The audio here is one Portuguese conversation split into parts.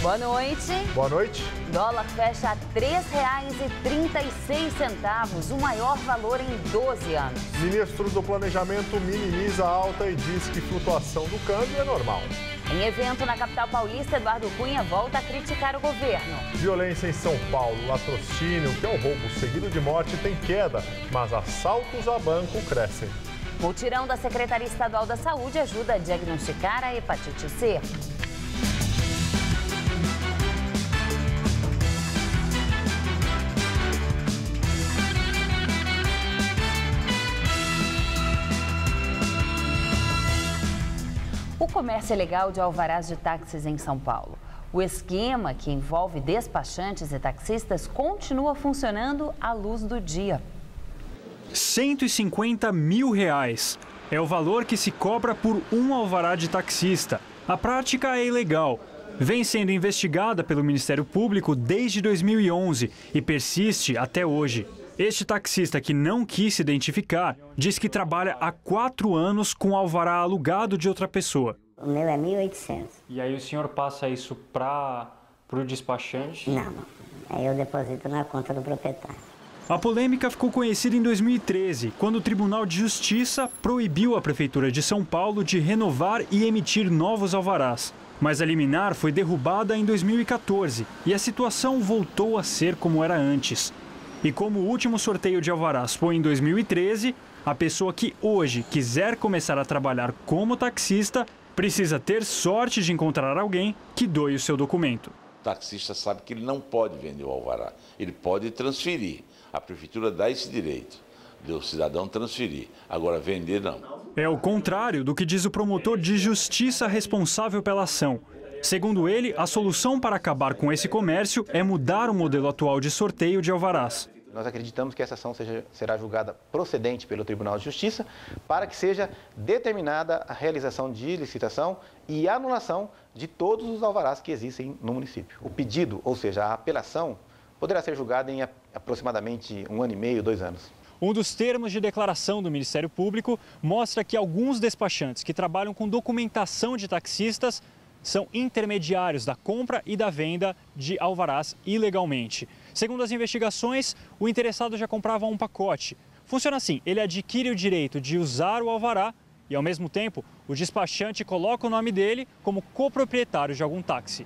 Boa noite. Boa noite. Dólar fecha a R$ 3,36, o maior valor em 12 anos. Ministro do Planejamento minimiza a alta e diz que flutuação do câmbio é normal. Em evento na capital paulista, Eduardo Cunha volta a criticar o governo. Violência em São Paulo. Latrocínio, que é o roubo seguido de morte, tem queda, mas assaltos a banco crescem. Mutirão da Secretaria Estadual da Saúde ajuda a diagnosticar a hepatite C. O comércio ilegal de alvarás de táxis em São Paulo. O esquema, que envolve despachantes e taxistas, continua funcionando à luz do dia. R$ 150 mil é o valor que se cobra por um alvará de taxista. A prática é ilegal. Vem sendo investigada pelo Ministério Público desde 2011 e persiste até hoje. Este taxista, que não quis se identificar, diz que trabalha há 4 anos com alvará alugado de outra pessoa. O meu é 1.800. E aí o senhor passa isso para o despachante? Não, aí eu deposito na conta do proprietário. A polêmica ficou conhecida em 2013, quando o Tribunal de Justiça proibiu a Prefeitura de São Paulo de renovar e emitir novos alvarás. Mas a liminar foi derrubada em 2014 e a situação voltou a ser como era antes. E como o último sorteio de alvarás foi em 2013, a pessoa que hoje quiser começar a trabalhar como taxista precisa ter sorte de encontrar alguém que doe o seu documento. O taxista sabe que ele não pode vender o alvará, ele pode transferir. A prefeitura dá esse direito, do cidadão transferir. Agora, vender, não. É o contrário do que diz o promotor de justiça responsável pela ação. Segundo ele, a solução para acabar com esse comércio é mudar o modelo atual de sorteio de alvarás. Nós acreditamos que essa ação será julgada procedente pelo Tribunal de Justiça para que seja determinada a realização de licitação e anulação de todos os alvarás que existem no município. O pedido, ou seja, a apelação, poderá ser julgada em aproximadamente 1 ano e meio, 2 anos. Um dos termos de declaração do Ministério Público mostra que alguns despachantes que trabalham com documentação de taxistas são intermediários da compra e da venda de alvarás ilegalmente. Segundo as investigações, o interessado já comprava um pacote. Funciona assim, ele adquire o direito de usar o alvará e, ao mesmo tempo, o despachante coloca o nome dele como coproprietário de algum táxi.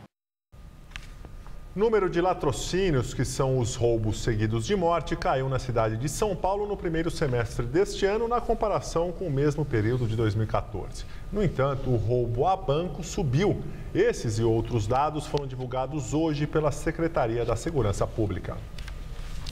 Número de latrocínios, que são os roubos seguidos de morte, caiu na cidade de São Paulo no primeiro semestre deste ano, na comparação com o mesmo período de 2014. No entanto, o roubo a banco subiu. Esses e outros dados foram divulgados hoje pela Secretaria da Segurança Pública.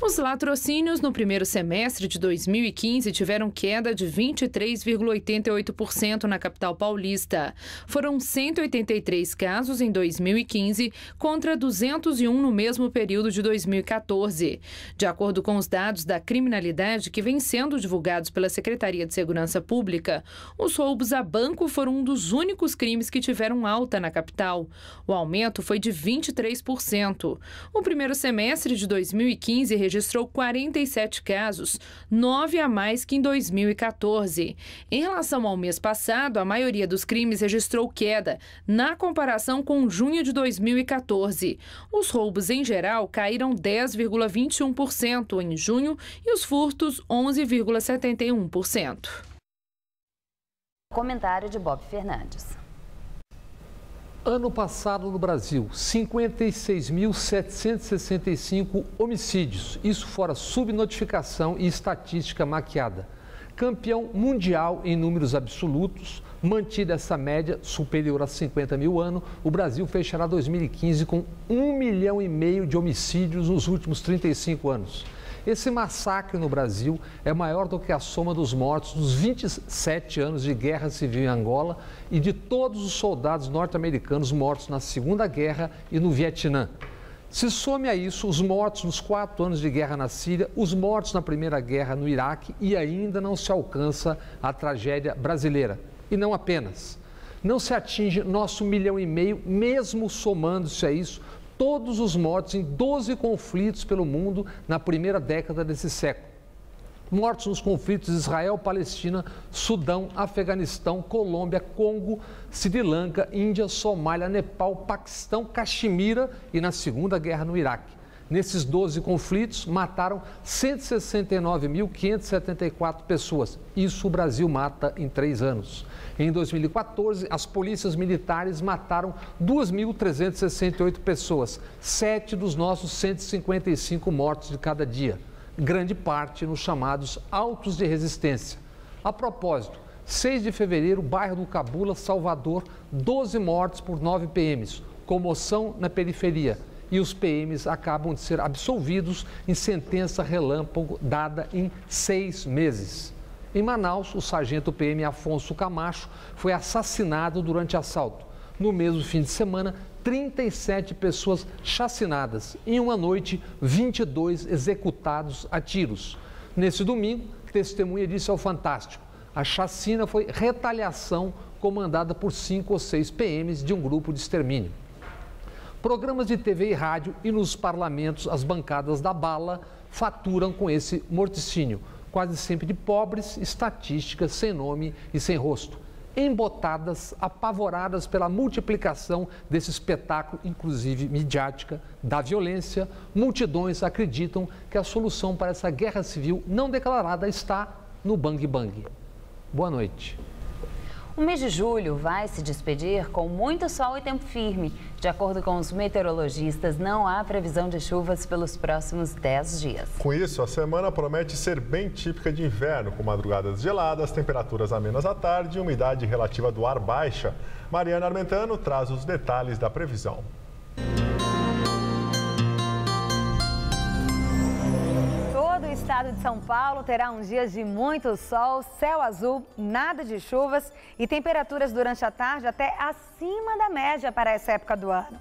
Os latrocínios no primeiro semestre de 2015 tiveram queda de 23,88% na capital paulista. Foram 183 casos em 2015 contra 201 no mesmo período de 2014. De acordo com os dados da criminalidade que vêm sendo divulgados pela Secretaria de Segurança Pública, os roubos a banco foram um dos únicos crimes que tiveram alta na capital. O aumento foi de 23%. O primeiro semestre de 2015 registrou 47 casos, 9 a mais que em 2014. Em relação ao mês passado, a maioria dos crimes registrou queda, na comparação com junho de 2014. Os roubos, em geral, caíram 10,21% em junho e os furtos 11,71%. Comentário de Bob Fernandes. Ano passado no Brasil, 56.765 homicídios, isso fora subnotificação e estatística maquiada. Campeão mundial em números absolutos, mantida essa média superior a 50 mil ano, o Brasil fechará 2015 com 1,5 milhão de homicídios nos últimos 35 anos. Esse massacre no Brasil é maior do que a soma dos mortos dos 27 anos de guerra civil em Angola e de todos os soldados norte-americanos mortos na Segunda Guerra e no Vietnã. Se some a isso os mortos nos 4 anos de guerra na Síria, os mortos na Primeira Guerra no Iraque e ainda não se alcança a tragédia brasileira. E não apenas. Não se atinge nosso 1,5 milhão, mesmo somando-se a isso, todos os mortos em 12 conflitos pelo mundo na primeira década desse século. Mortos nos conflitos Israel, Palestina, Sudão, Afeganistão, Colômbia, Congo, Sri Lanka, Índia, Somália, Nepal, Paquistão, Caxemira e na Segunda Guerra no Iraque. Nesses 12 conflitos, mataram 169.574 pessoas. Isso o Brasil mata em 3 anos. Em 2014, as polícias militares mataram 2.368 pessoas, 7 dos nossos 155 mortos de cada dia. Grande parte nos chamados autos de resistência. A propósito, 6 de fevereiro, bairro do Cabula, Salvador, 12 mortos por 9 PMs. Comoção na periferia. E os PMs acabam de ser absolvidos em sentença relâmpago dada em 6 meses. Em Manaus, o sargento PM Afonso Camacho foi assassinado durante assalto. No mesmo fim de semana, 37 pessoas chacinadas. Em uma noite, 22 executados a tiros. Nesse domingo, testemunha disse ao Fantástico: a chacina foi retaliação comandada por 5 ou 6 PMs de um grupo de extermínio. Programas de TV e rádio e nos parlamentos, as bancadas da bala faturam com esse morticínio, quase sempre de pobres, estatísticas sem nome e sem rosto. Embotadas, apavoradas pela multiplicação desse espetáculo, inclusive midiática, da violência, multidões acreditam que a solução para essa guerra civil não declarada está no bang bang. Boa noite. O mês de julho vai se despedir com muito sol e tempo firme. De acordo com os meteorologistas, não há previsão de chuvas pelos próximos 10 dias. Com isso, a semana promete ser bem típica de inverno, com madrugadas geladas, temperaturas amenas à tarde e umidade relativa do ar baixa. Mariana Armentano traz os detalhes da previsão. Todo o estado de São Paulo terá uns dias de muito sol, céu azul, nada de chuvas e temperaturas durante a tarde até acima da média para essa época do ano.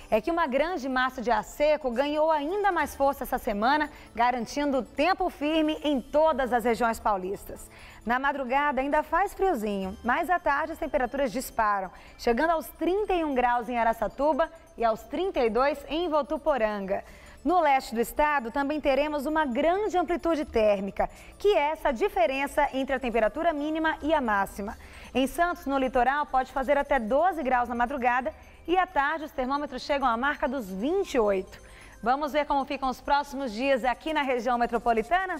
É que uma grande massa de ar seco ganhou ainda mais força essa semana, garantindo tempo firme em todas as regiões paulistas. Na madrugada ainda faz friozinho, mas à tarde as temperaturas disparam, chegando aos 31 graus em Araçatuba e aos 32 em Votuporanga. No leste do estado também teremos uma grande amplitude térmica, que é essa diferença entre a temperatura mínima e a máxima. Em Santos, no litoral, pode fazer até 12 graus na madrugada e à tarde os termômetros chegam à marca dos 28. Vamos ver como ficam os próximos dias aqui na região metropolitana?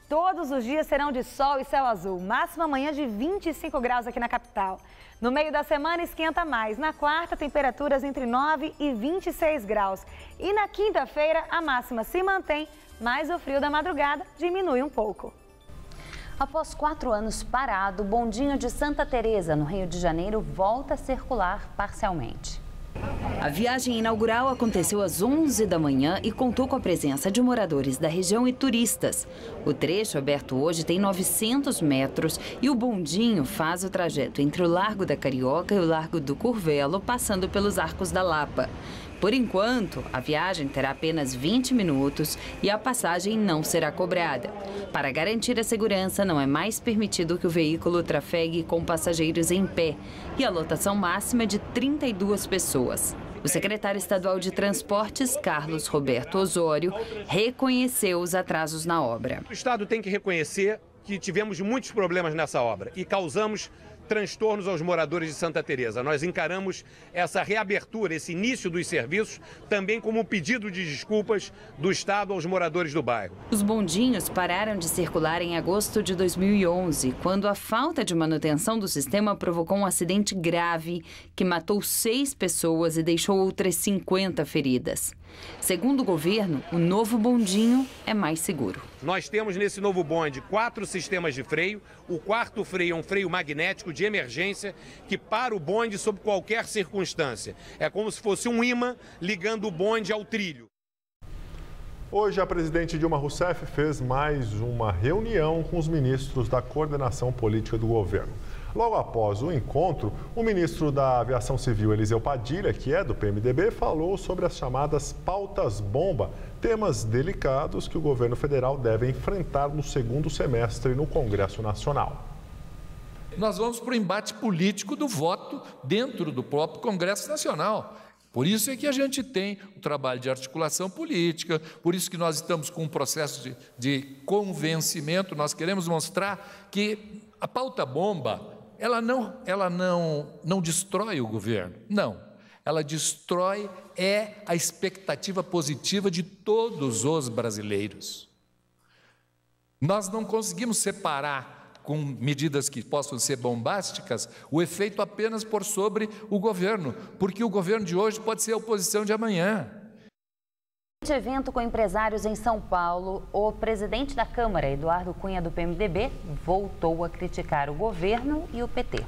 Todos os dias serão de sol e céu azul, máxima amanhã de 25 graus aqui na capital. No meio da semana esquenta mais. Na quarta, temperaturas entre 9 e 26 graus. E na quinta-feira, a máxima se mantém, mas o frio da madrugada diminui um pouco. Após 4 anos parado, o bondinho de Santa Teresa, no Rio de Janeiro, volta a circular parcialmente. A viagem inaugural aconteceu às 11 da manhã e contou com a presença de moradores da região e turistas. O trecho aberto hoje tem 900 metros e o bondinho faz o trajeto entre o Largo da Carioca e o Largo do Curvelo, passando pelos Arcos da Lapa. Por enquanto, a viagem terá apenas 20 minutos e a passagem não será cobrada. Para garantir a segurança, não é mais permitido que o veículo trafegue com passageiros em pé e a lotação máxima é de 32 pessoas. O secretário estadual de Transportes, Carlos Roberto Osório, reconheceu os atrasos na obra. O Estado tem que reconhecer que tivemos muitos problemas nessa obra e causamos transtornos aos moradores de Santa Teresa. Nós encaramos essa reabertura, esse início dos serviços, também como um pedido de desculpas do Estado aos moradores do bairro. Os bondinhos pararam de circular em agosto de 2011, quando a falta de manutenção do sistema provocou um acidente grave que matou 6 pessoas e deixou outras 50 feridas. Segundo o governo, o novo bondinho é mais seguro. Nós temos nesse novo bonde 4 sistemas de freio. O quarto freio é um freio magnético de emergência que para o bonde sob qualquer circunstância. É como se fosse um ímã ligando o bonde ao trilho. Hoje, a presidente Dilma Rousseff fez mais uma reunião com os ministros da coordenação política do governo. Logo após o encontro, o ministro da Aviação Civil, Eliseu Padilha, que é do PMDB, falou sobre as chamadas pautas-bomba, temas delicados que o governo federal deve enfrentar no segundo semestre no Congresso Nacional. Nós vamos para o embate político do voto dentro do próprio Congresso Nacional. Por isso é que a gente tem o trabalho de articulação política, por isso que nós estamos com um processo de convencimento. Nós queremos mostrar que a pauta-bomba, ela não destrói o governo, não. Ela destrói a expectativa positiva de todos os brasileiros. Nós não conseguimos separar, com medidas que possam ser bombásticas, o efeito apenas por sobre o governo, porque o governo de hoje pode ser a oposição de amanhã. Neste evento com empresários em São Paulo, o presidente da Câmara, Eduardo Cunha, do PMDB, voltou a criticar o governo e o PT.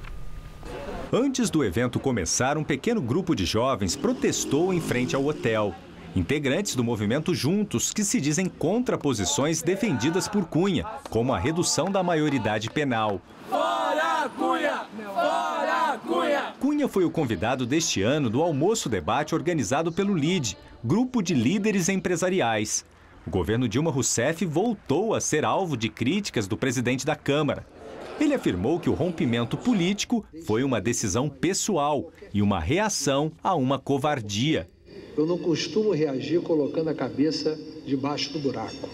Antes do evento começar, um pequeno grupo de jovens protestou em frente ao hotel. Integrantes do movimento Juntos, que se dizem contra posições defendidas por Cunha, como a redução da maioridade penal. Fora Cunha! Fora Cunha! Cunha foi o convidado deste ano do almoço-debate organizado pelo LIDE, Grupo de Líderes Empresariais. O governo Dilma Rousseff voltou a ser alvo de críticas do presidente da Câmara. Ele afirmou que o rompimento político foi uma decisão pessoal e uma reação a uma covardia. Eu não costumo reagir colocando a cabeça debaixo do buraco.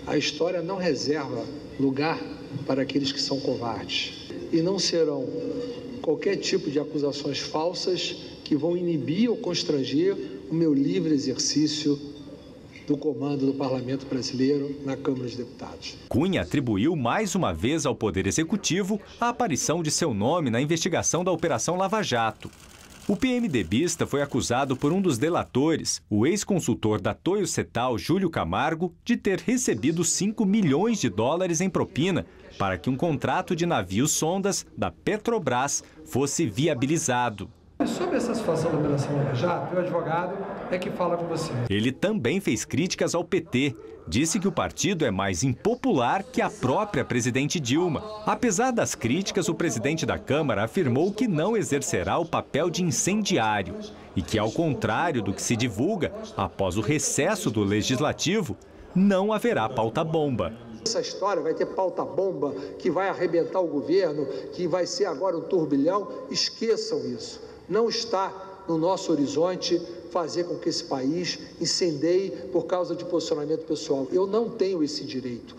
A história não reserva lugar para aqueles que são covardes. E não serão qualquer tipo de acusações falsas que vão inibir ou constranger o meu livre exercício do comando do Parlamento Brasileiro na Câmara dos Deputados. Cunha atribuiu mais uma vez ao Poder Executivo a aparição de seu nome na investigação da Operação Lava Jato. O PMDBista foi acusado por um dos delatores, o ex-consultor da Toyo Setal, Júlio Camargo, de ter recebido 5 milhões de dólares em propina para que um contrato de navios sondas da Petrobras fosse viabilizado. Sobre essa situação da Operação Lava Jato, o advogado é que fala com você. Ele também fez críticas ao PT. Disse que o partido é mais impopular que a própria presidente Dilma. Apesar das críticas, o presidente da Câmara afirmou que não exercerá o papel de incendiário e que, ao contrário do que se divulga, após o recesso do Legislativo, não haverá pauta-bomba. Essa história vai ter pauta-bomba que vai arrebentar o governo, que vai ser agora um turbilhão. Esqueçam isso. Não está no nosso horizonte fazer com que esse país incendeie por causa de posicionamento pessoal. Eu não tenho esse direito.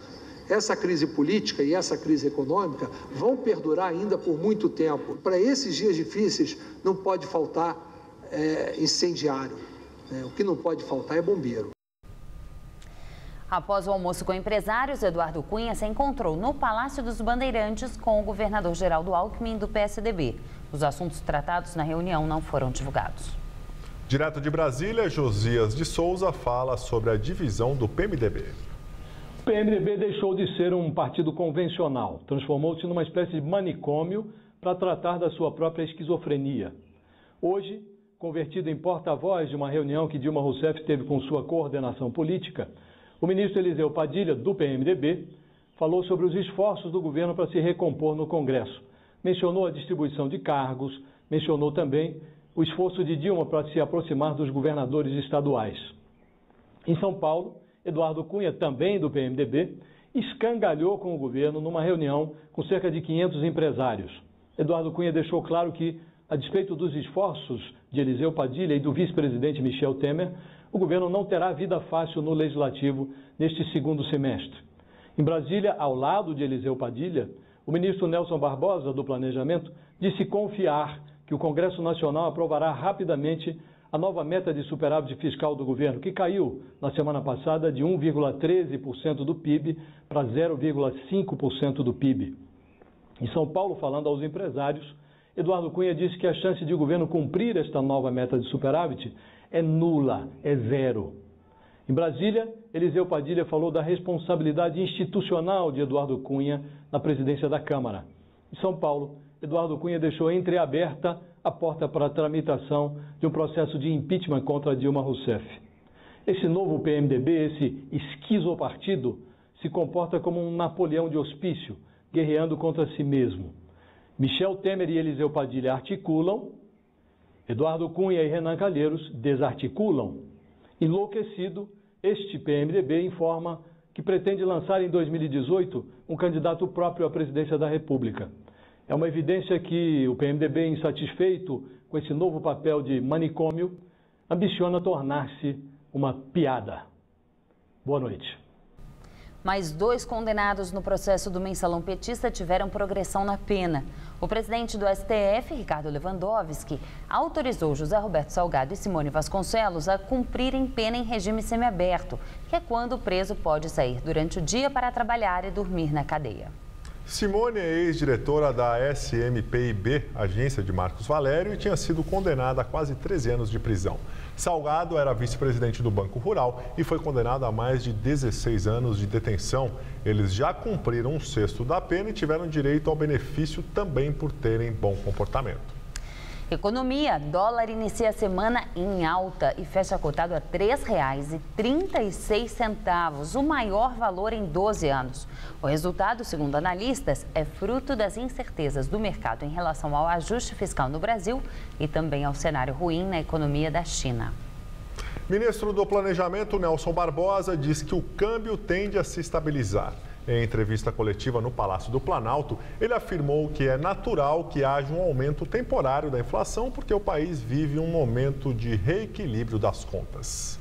Essa crise política e essa crise econômica vão perdurar ainda por muito tempo. Para esses dias difíceis não pode faltar incendiário. O que não pode faltar é bombeiro. Após o almoço com empresários, Eduardo Cunha se encontrou no Palácio dos Bandeirantes com o governador Geraldo Alckmin, do PSDB. Os assuntos tratados na reunião não foram divulgados. Direto de Brasília, Josias de Souza fala sobre a divisão do PMDB. O PMDB deixou de ser um partido convencional, transformou-se numa espécie de manicômio para tratar da sua própria esquizofrenia. Hoje, convertido em porta-voz de uma reunião que Dilma Rousseff teve com sua coordenação política, o ministro Eliseu Padilha, do PMDB, falou sobre os esforços do governo para se recompor no Congresso. Mencionou a distribuição de cargos, mencionou também o esforço de Dilma para se aproximar dos governadores estaduais. Em São Paulo, Eduardo Cunha, também do PMDB, escangalhou com o governo numa reunião com cerca de 500 empresários. Eduardo Cunha deixou claro que, a despeito dos esforços de Eliseu Padilha e do vice-presidente Michel Temer, o governo não terá vida fácil no Legislativo neste segundo semestre. Em Brasília, ao lado de Eliseu Padilha, o ministro Nelson Barbosa, do Planejamento, disse confiar que o Congresso Nacional aprovará rapidamente a nova meta de superávit fiscal do governo, que caiu na semana passada de 1,13% do PIB para 0,5% do PIB. Em São Paulo, falando aos empresários, Eduardo Cunha disse que a chance de o governo cumprir esta nova meta de superávit é nula, é zero. Em Brasília, Eliseu Padilha falou da responsabilidade institucional de Eduardo Cunha na presidência da Câmara. Em São Paulo, Eduardo Cunha deixou entreaberta a porta para a tramitação de um processo de impeachment contra Dilma Rousseff. Esse novo PMDB, esse esquizopartido, se comporta como um Napoleão de hospício, guerreando contra si mesmo. Michel Temer e Eliseu Padilha articulam, Eduardo Cunha e Renan Calheiros desarticulam. Enlouquecido, este PMDB informa que pretende lançar em 2018 um candidato próprio à presidência da República. É uma evidência que o PMDB, insatisfeito com esse novo papel de manicômio, ambiciona tornar-se uma piada. Boa noite. Mais 2 condenados no processo do mensalão petista tiveram progressão na pena. O presidente do STF, Ricardo Lewandowski, autorizou José Roberto Salgado e Simone Vasconcelos a cumprirem pena em regime semiaberto, que é quando o preso pode sair durante o dia para trabalhar e dormir na cadeia. Simone é ex-diretora da SMPIB, agência de Marcos Valério, e tinha sido condenada a quase 13 anos de prisão. Salgado era vice-presidente do Banco Rural e foi condenado a mais de 16 anos de detenção. Eles já cumpriram 1/6 da pena e tiveram direito ao benefício também por terem bom comportamento. Economia, dólar inicia a semana em alta e fecha cotado a R$ 3,36, o maior valor em 12 anos. O resultado, segundo analistas, é fruto das incertezas do mercado em relação ao ajuste fiscal no Brasil e também ao cenário ruim na economia da China. Ministro do Planejamento, Nelson Barbosa, diz que o câmbio tende a se estabilizar. Em entrevista coletiva no Palácio do Planalto, ele afirmou que é natural que haja um aumento temporário da inflação porque o país vive um momento de reequilíbrio das contas.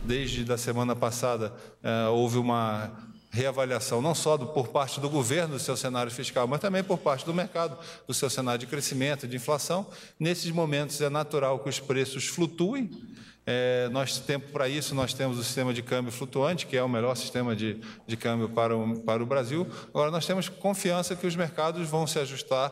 Desde a semana passada, houve uma reavaliação não só por parte do governo do seu cenário fiscal, mas também por parte do mercado, do seu cenário de crescimento, de inflação. Nesses momentos é natural que os preços flutuem. Para isso, nós temos o sistema de câmbio flutuante, que é o melhor sistema de câmbio para o Brasil. Agora, nós temos confiança que os mercados vão se ajustar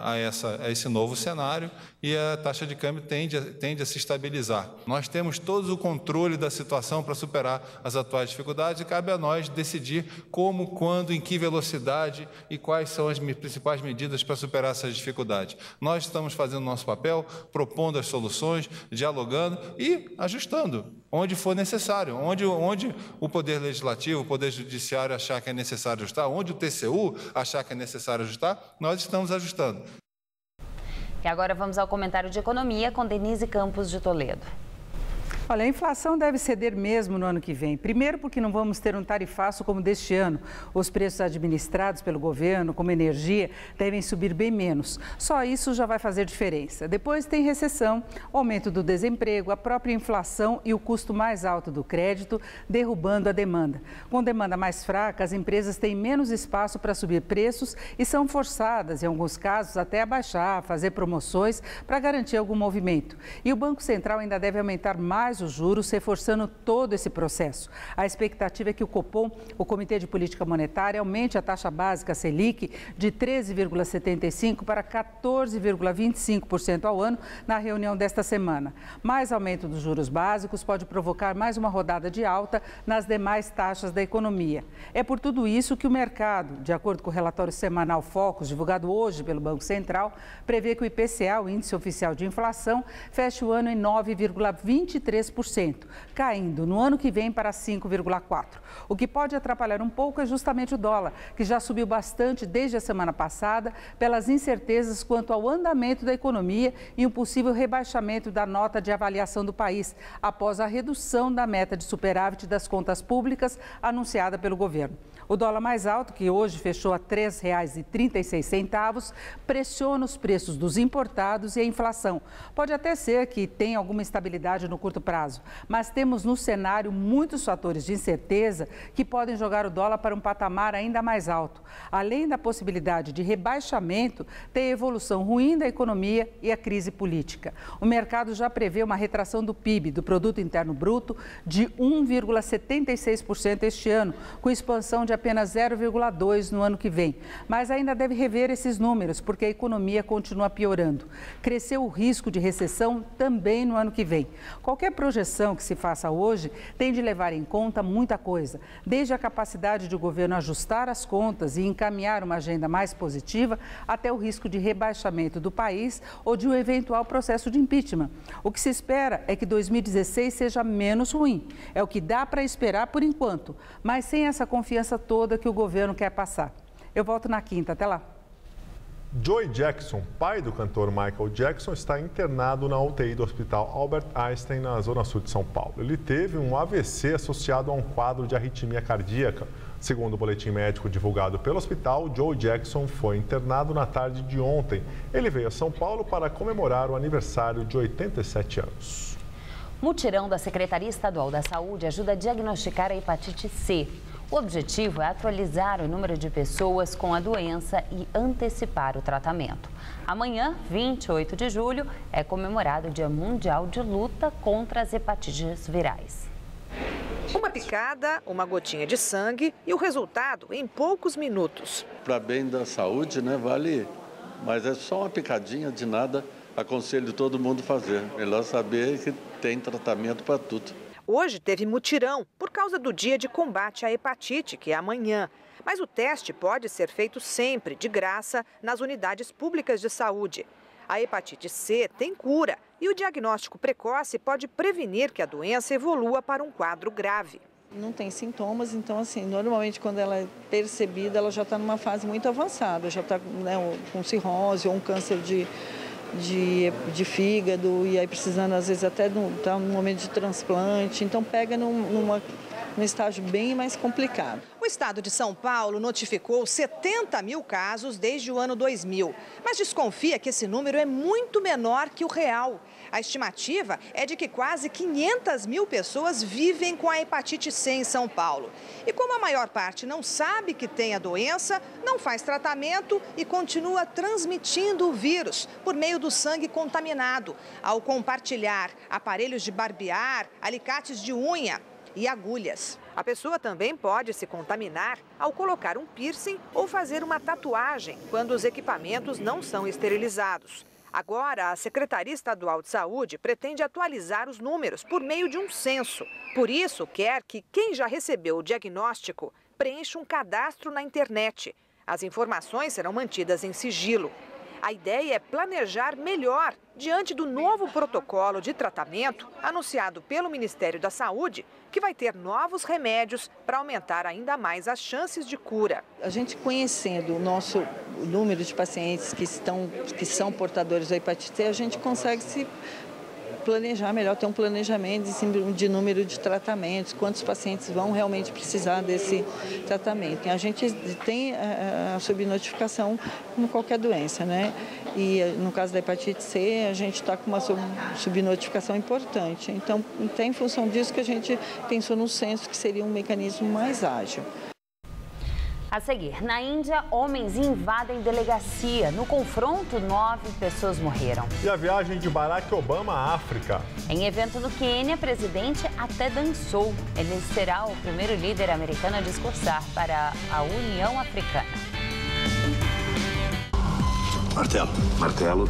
a esse novo cenário e a taxa de câmbio tende a se estabilizar. Nós temos todo o controle da situação para superar as atuais dificuldades e cabe a nós decidir como, quando, em que velocidade e quais são as principais medidas para superar essas dificuldades. Nós estamos fazendo o nosso papel, propondo as soluções, dialogando e ajustando, onde for necessário, onde o Poder Legislativo, o Poder Judiciário achar que é necessário ajustar, onde o TCU achar que é necessário ajustar, nós estamos ajustando. E agora vamos ao comentário de economia com Denise Campos de Toledo. Olha, a inflação deve ceder mesmo no ano que vem. Primeiro porque não vamos ter um tarifaço como deste ano. Os preços administrados pelo governo, como energia, devem subir bem menos. Só isso já vai fazer diferença. Depois tem recessão, aumento do desemprego, a própria inflação e o custo mais alto do crédito, derrubando a demanda. Com demanda mais fraca, as empresas têm menos espaço para subir preços e são forçadas, em alguns casos, até a baixar, fazer promoções para garantir algum movimento. E o Banco Central ainda deve aumentar mais os juros, reforçando todo esse processo. A expectativa é que o Copom, o Comitê de Política Monetária, aumente a taxa básica Selic de 13,75% para 14,25% ao ano na reunião desta semana. Mais aumento dos juros básicos pode provocar mais uma rodada de alta nas demais taxas da economia. É por tudo isso que o mercado, de acordo com o relatório semanal Focus, divulgado hoje pelo Banco Central, prevê que o IPCA, o Índice Oficial de Inflação, feche o ano em 9,23%, caindo no ano que vem para 5,4%. O que pode atrapalhar um pouco é justamente o dólar, que já subiu bastante desde a semana passada pelas incertezas quanto ao andamento da economia e um possível rebaixamento da nota de avaliação do país, após a redução da meta de superávit das contas públicas anunciada pelo governo. O dólar mais alto, que hoje fechou a R$ 3,36, pressiona os preços dos importados e a inflação. Pode até ser que tenha alguma estabilidade no curto prazo, mas temos no cenário muitos fatores de incerteza que podem jogar o dólar para um patamar ainda mais alto. Além da possibilidade de rebaixamento, tem a evolução ruim da economia e a crise política. O mercado já prevê uma retração do PIB, do Produto Interno Bruto, de 1,76% este ano, com expansão de apenas 0,2% no ano que vem. Mas ainda deve rever esses números, porque a economia continua piorando. Cresceu o risco de recessão também no ano que vem. Qualquer projeção que se faça hoje tem de levar em conta muita coisa, desde a capacidade de o governo ajustar as contas e encaminhar uma agenda mais positiva, até o risco de rebaixamento do país ou de um eventual processo de impeachment. O que se espera é que 2016 seja menos ruim. É o que dá para esperar por enquanto, mas sem essa confiança toda que o governo quer passar. Eu volto na quinta. Até lá. Joey Jackson, pai do cantor Michael Jackson, está internado na UTI do Hospital Albert Einstein, na zona sul de São Paulo. Ele teve um AVC associado a um quadro de arritmia cardíaca. Segundo o boletim médico divulgado pelo hospital, Joey Jackson foi internado na tarde de ontem. Ele veio a São Paulo para comemorar o aniversário de 87 anos. Mutirão da Secretaria Estadual da Saúde ajuda a diagnosticar a hepatite C. O objetivo é atualizar o número de pessoas com a doença e antecipar o tratamento. Amanhã, 28 de julho, é comemorado o Dia Mundial de Luta contra as hepatites virais. Uma picada, uma gotinha de sangue e o resultado em poucos minutos. Para bem da saúde, né, vale, mas é só uma picadinha de nada, aconselho todo mundo fazer. Melhor saber que tem tratamento para tudo. Hoje teve mutirão por causa do dia de combate à hepatite, que é amanhã. Mas o teste pode ser feito sempre, de graça, nas unidades públicas de saúde. A hepatite C tem cura e o diagnóstico precoce pode prevenir que a doença evolua para um quadro grave. Não tem sintomas, então assim, normalmente quando ela é percebida, ela já está numa fase muito avançada, já está, né, com cirrose ou um câncer de fígado, e aí precisando às vezes até estar num momento de transplante, então pega num estágio bem mais complicado. O estado de São Paulo notificou 70 mil casos desde o ano 2000, mas desconfia que esse número é muito menor que o real. A estimativa é de que quase 500 mil pessoas vivem com a hepatite C em São Paulo. E como a maior parte não sabe que tem a doença, não faz tratamento e continua transmitindo o vírus por meio do sangue contaminado, ao compartilhar aparelhos de barbear, alicates de unha e agulhas. A pessoa também pode se contaminar ao colocar um piercing ou fazer uma tatuagem quando os equipamentos não são esterilizados. Agora, a Secretaria Estadual de Saúde pretende atualizar os números por meio de um censo. Por isso, quer que quem já recebeu o diagnóstico preencha um cadastro na internet. As informações serão mantidas em sigilo. A ideia é planejar melhor diante do novo protocolo de tratamento anunciado pelo Ministério da Saúde, que vai ter novos remédios para aumentar ainda mais as chances de cura. A gente conhecendo o nosso número de pacientes que são portadores da hepatite C, a gente consegue se planejar melhor, ter um planejamento de número de tratamentos, quantos pacientes vão realmente precisar desse tratamento. E a gente tem a subnotificação como qualquer doença, né? E no caso da hepatite C, a gente está com uma subnotificação importante. Então, até em função disso que a gente pensou no censo, que seria um mecanismo mais ágil. A seguir, na Índia, homens invadem delegacia. No confronto, 9 pessoas morreram. E a viagem de Barack Obama à África. Em evento no Quênia, o presidente até dançou. Ele será o primeiro líder americano a discursar para a União Africana. Martelo. Martelo.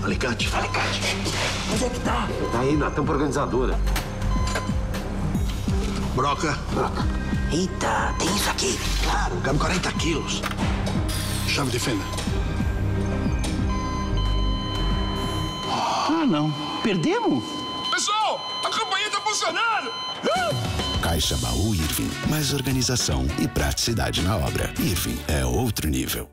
Alicate. Alicate. Onde é que tá? Tá aí na tampa organizadora. Broca. Broca. Eita, tem isso aqui. Claro, cabe 40 quilos. Chave de fenda. Ah, não. Perdemos? Pessoal, a campanha tá funcionando! Caixa Baú Irving. Mais organização e praticidade na obra. Irving é outro nível.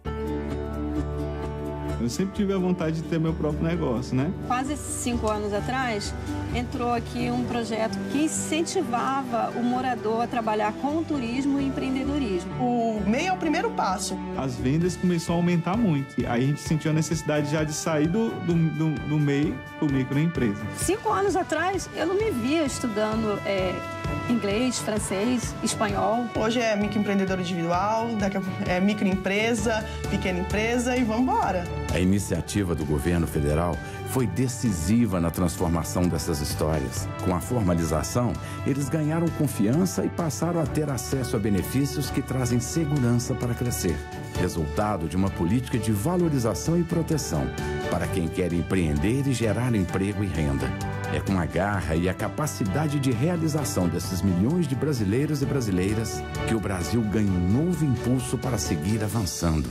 Eu sempre tive a vontade de ter meu próprio negócio, né? Quase 5 anos atrás, entrou aqui um projeto que incentivava o morador a trabalhar com turismo e empreendedorismo. O MEI é o primeiro passo. As vendas começaram a aumentar muito. Aí a gente sentiu a necessidade já de sair do MEI para o microempresa. 5 anos atrás, eu não me via estudando inglês, francês, espanhol. Hoje é microempreendedor individual, daqui a pouco é microempresa, pequena empresa e vamos embora. A iniciativa do governo federal foi decisiva na transformação dessas histórias. Com a formalização, eles ganharam confiança e passaram a ter acesso a benefícios que trazem segurança para crescer. Resultado de uma política de valorização e proteção para quem quer empreender e gerar emprego e renda. É com a garra e a capacidade de realização desses milhões de brasileiros e brasileiras que o Brasil ganha um novo impulso para seguir avançando.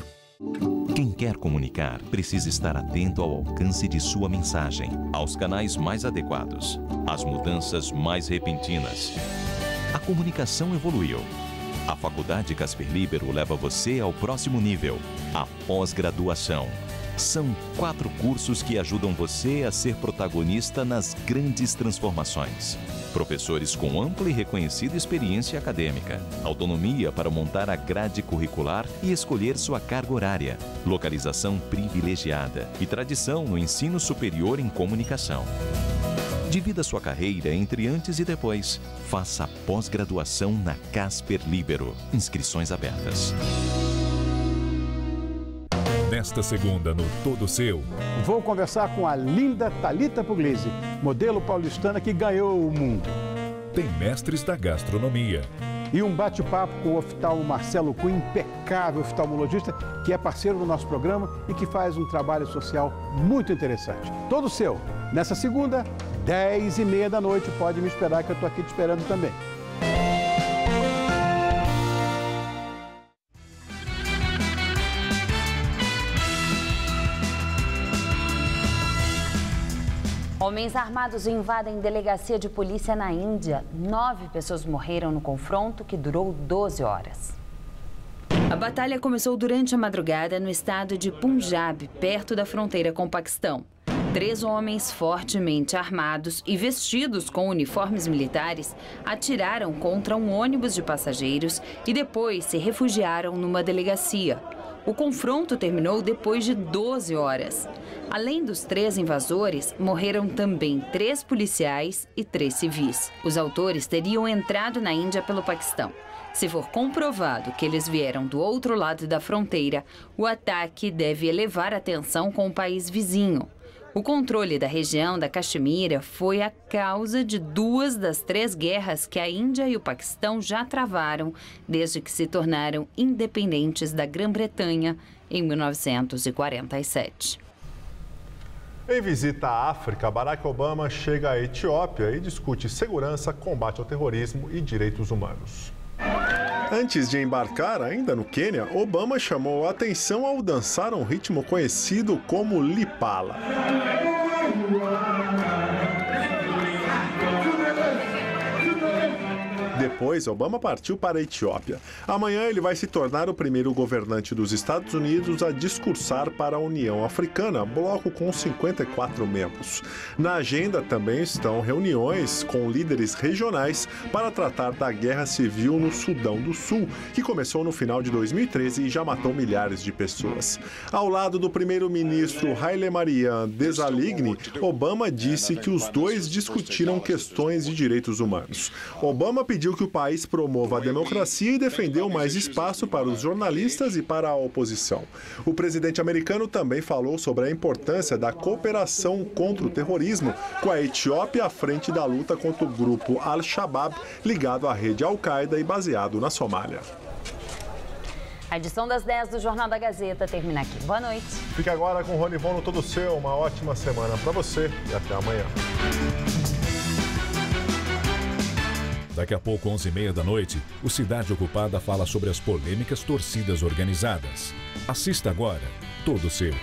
Quem quer comunicar precisa estar atento ao alcance de sua mensagem, aos canais mais adequados, às mudanças mais repentinas. A comunicação evoluiu. A Faculdade Casper Libero leva você ao próximo nível, a pós-graduação. São 4 cursos que ajudam você a ser protagonista nas grandes transformações. Professores com ampla e reconhecida experiência acadêmica, autonomia para montar a grade curricular e escolher sua carga horária, localização privilegiada e tradição no ensino superior em comunicação. Divida sua carreira entre antes e depois. Faça a pós-graduação na Casper Libero. Inscrições abertas. Nesta segunda, no Todo Seu. Vou conversar com a linda Thalita Puglisi, modelo paulistana que ganhou o mundo. Tem mestres da gastronomia. E um bate-papo com o oftalmo Marcelo Cunha, impecável oftalmologista, que é parceiro do nosso programa e que faz um trabalho social muito interessante. Todo Seu, nessa segunda, 10h30 da noite. Pode me esperar que eu estou aqui te esperando também. Homens armados invadem delegacia de polícia na Índia. 9 pessoas morreram no confronto que durou 12 horas. A batalha começou durante a madrugada no estado de Punjab, perto da fronteira com o Paquistão. 3 homens fortemente armados e vestidos com uniformes militares atiraram contra um ônibus de passageiros e depois se refugiaram numa delegacia. O confronto terminou depois de 12 horas. Além dos 3 invasores, morreram também 3 policiais e 3 civis. Os autores teriam entrado na Índia pelo Paquistão. Se for comprovado que eles vieram do outro lado da fronteira, o ataque deve elevar a tensão com o país vizinho. O controle da região da Caxemira foi a causa de 2 das 3 guerras que a Índia e o Paquistão já travaram desde que se tornaram independentes da Grã-Bretanha em 1947. Em visita à África, Barack Obama chega à Etiópia e discute segurança, combate ao terrorismo e direitos humanos. Antes de embarcar, ainda no Quênia, Obama chamou a atenção ao dançar um ritmo conhecido como Lipala. Depois, Obama partiu para a Etiópia. Amanhã ele vai se tornar o primeiro governante dos Estados Unidos a discursar para a União Africana, bloco com 54 membros. Na agenda também estão reuniões com líderes regionais para tratar da guerra civil no Sudão do Sul, que começou no final de 2013 e já matou milhares de pessoas. Ao lado do primeiro-ministro Haile Mariam Desalegn, Obama disse que os dois discutiram questões de direitos humanos. Obama pediu que o país promova a democracia e defendeu mais espaço para os jornalistas e para a oposição. O presidente americano também falou sobre a importância da cooperação contra o terrorismo, com a Etiópia à frente da luta contra o grupo Al-Shabaab, ligado à rede Al-Qaeda e baseado na Somália. A edição das 10 do Jornal da Gazeta termina aqui. Boa noite. Fique agora com o Ronivon no Todo Seu. Uma ótima semana para você e até amanhã. Daqui a pouco, 11h30 da noite, o Cidade Ocupada fala sobre as polêmicas torcidas organizadas. Assista agora, Todo Seu.